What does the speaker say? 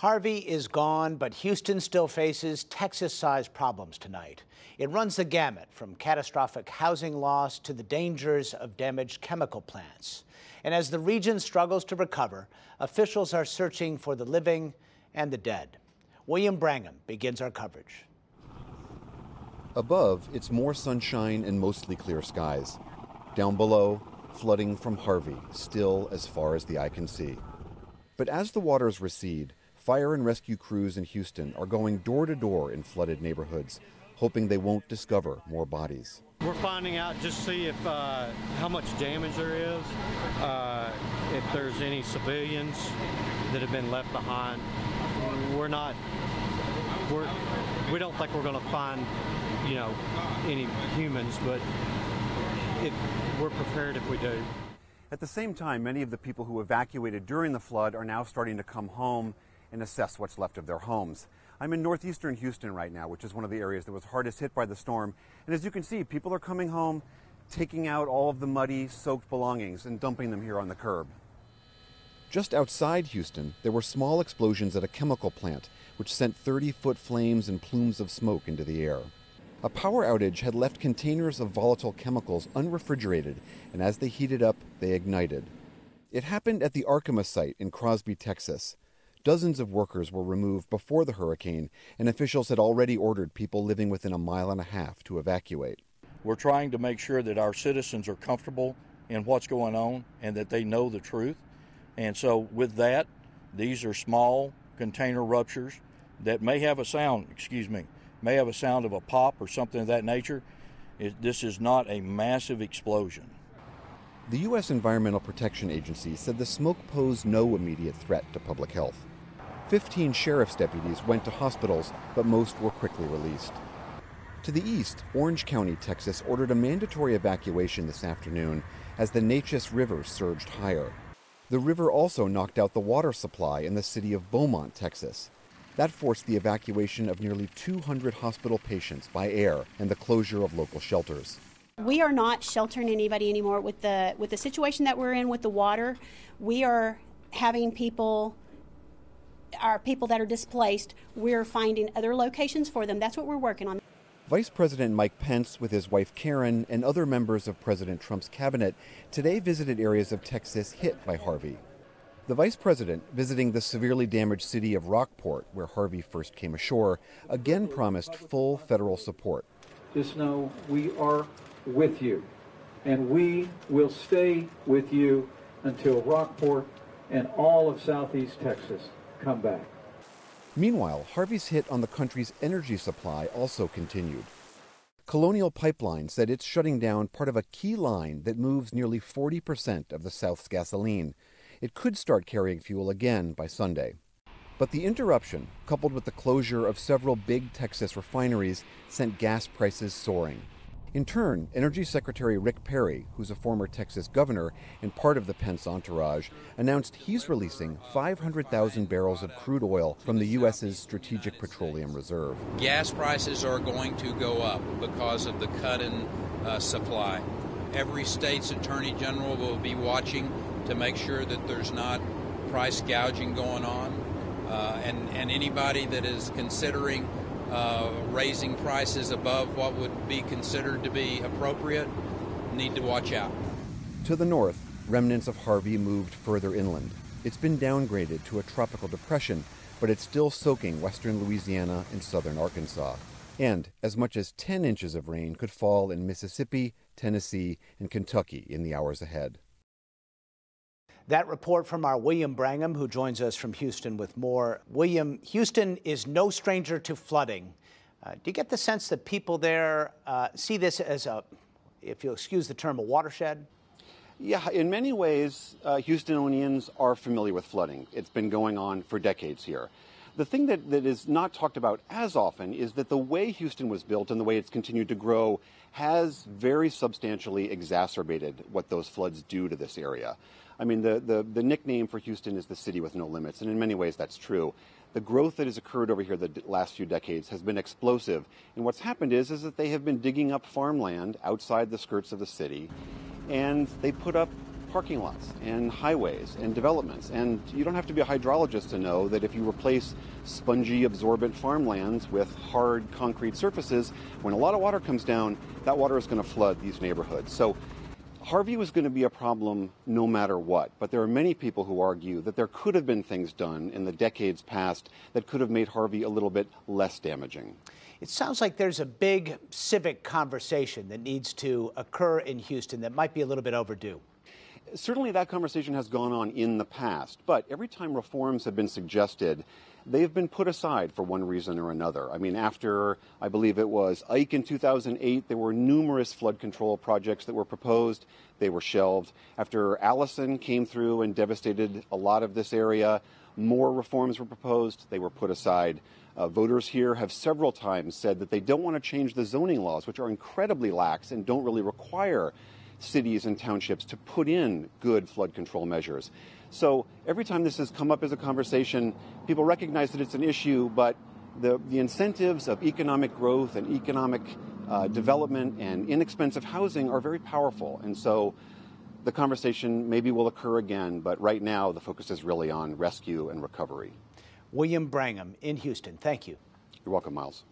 Harvey is gone, but Houston still faces Texas-sized problems tonight. It runs the gamut from catastrophic housing loss to the dangers of damaged chemical plants. And as the region struggles to recover, officials are searching for the living and the dead. William Brangham begins our coverage. Above, it's more sunshine and mostly clear skies. Down below, flooding from Harvey, still as far as the eye can see. But as the waters recede, fire and rescue crews in Houston are going door to door in flooded neighborhoods, hoping they won't discover more bodies. We're finding out just to see if how much damage there is, if there's any civilians that have been left behind. We don't think we're going to find, any humans, but we're prepared if we do. At the same time, many of the people who evacuated during the flood are now starting to come home and assess what's left of their homes. I'm in northeastern Houston right now, which is one of the areas that was hardest hit by the storm. And as you can see, people are coming home, taking out all of the muddy, soaked belongings and dumping them here on the curb. Just outside Houston, there were small explosions at a chemical plant, which sent 30-foot flames and plumes of smoke into the air. A power outage had left containers of volatile chemicals unrefrigerated, and as they heated up, they ignited. It happened at the Arkema site in Crosby, Texas. Dozens of workers were removed before the hurricane, and officials had already ordered people living within a mile and a half to evacuate. We're trying to make sure that our citizens are comfortable in what's going on and that they know the truth. And so with that, these are small container ruptures that may have a sound, may have a sound of a pop or something of that nature. This is not a massive explosion. The U.S. Environmental Protection Agency said the smoke posed no immediate threat to public health. 15 sheriff's deputies went to hospitals, but most were quickly released. To the east, Orange County, Texas, ordered a mandatory evacuation this afternoon as the Neches River surged higher. The river also knocked out the water supply in the city of Beaumont, Texas. That forced the evacuation of nearly 200 hospital patients by air and the closure of local shelters. We are not sheltering anybody anymore with the situation that we're in with the water. We are having our people that are displaced, we're finding other locations for them. That's what we're working on. Vice President Mike Pence, with his wife Karen and other members of President Trump's cabinet, today visited areas of Texas hit by Harvey. The vice president, visiting the severely damaged city of Rockport, where Harvey first came ashore, again promised full federal support. Just know we are with you, and we will stay with you until Rockport and all of southeast Texas come back. Meanwhile, Harvey's hit on the country's energy supply also continued. Colonial Pipeline said it's shutting down part of a key line that moves nearly 40% of the South's gasoline. It could start carrying fuel again by Sunday. But the interruption, coupled with the closure of several big Texas refineries, sent gas prices soaring. In turn, Energy Secretary Rick Perry, who's a former Texas governor and part of the Pence entourage, announced he's releasing 500,000 barrels of crude oil from the U.S.'s Strategic Petroleum Reserve. Gas prices are going to go up because of the cut in supply. Every state's attorney general will be watching to make sure that there's not price gouging going on. And anybody that is considering raising prices above what would be considered to be appropriate need to watch out. To the north, remnants of Harvey moved further inland. It's been downgraded to a tropical depression, but it's still soaking western Louisiana and southern Arkansas. And as much as 10 inches of rain could fall in Mississippi, Tennessee, and Kentucky in the hours ahead. That report from our William Brangham, who joins us from Houston with more. William, Houston is no stranger to flooding. Do you get the sense that people there see this as if you'll excuse the term, a watershed? Yeah, in many ways, Houstonians are familiar with flooding. It's been going on for decades here. The thing that is not talked about as often is that the way Houston was built and the way it's continued to grow has very substantially exacerbated what those floods do to this area. I mean, the nickname for Houston is the city with no limits, and in many ways that's true. The growth that has occurred over here the last few decades has been explosive, and what's happened is that they have been digging up farmland outside the skirts of the city, and they put up parking lots and highways and developments. And you don't have to be a hydrologist to know that if you replace spongy, absorbent farmlands with hard concrete surfaces, when a lot of water comes down, that water is going to flood these neighborhoods. So Harvey was going to be a problem no matter what, but there are many people who argue that there could have been things done in the decades past that could have made Harvey a little bit less damaging. It sounds like there's a big civic conversation that needs to occur in Houston that might be a little bit overdue. Certainly that conversation has gone on in the past, but every time reforms have been suggested, they've been put aside for one reason or another. I mean, after, I believe it was Ike in 2008, there were numerous flood control projects that were proposed. They were shelved. After Allison came through and devastated a lot of this area, more reforms were proposed. They were put aside. Voters here have several times said that they don't want to change the zoning laws, which are incredibly lax and don't really require cities and townships to put in good flood control measures. So every time this has come up as a conversation, people recognize that it's an issue, but the incentives of economic growth and economic development and inexpensive housing are very powerful. And so the conversation maybe will occur again, but right now the focus is really on rescue and recovery. William Brangham in Houston, thank you. You're welcome, Miles.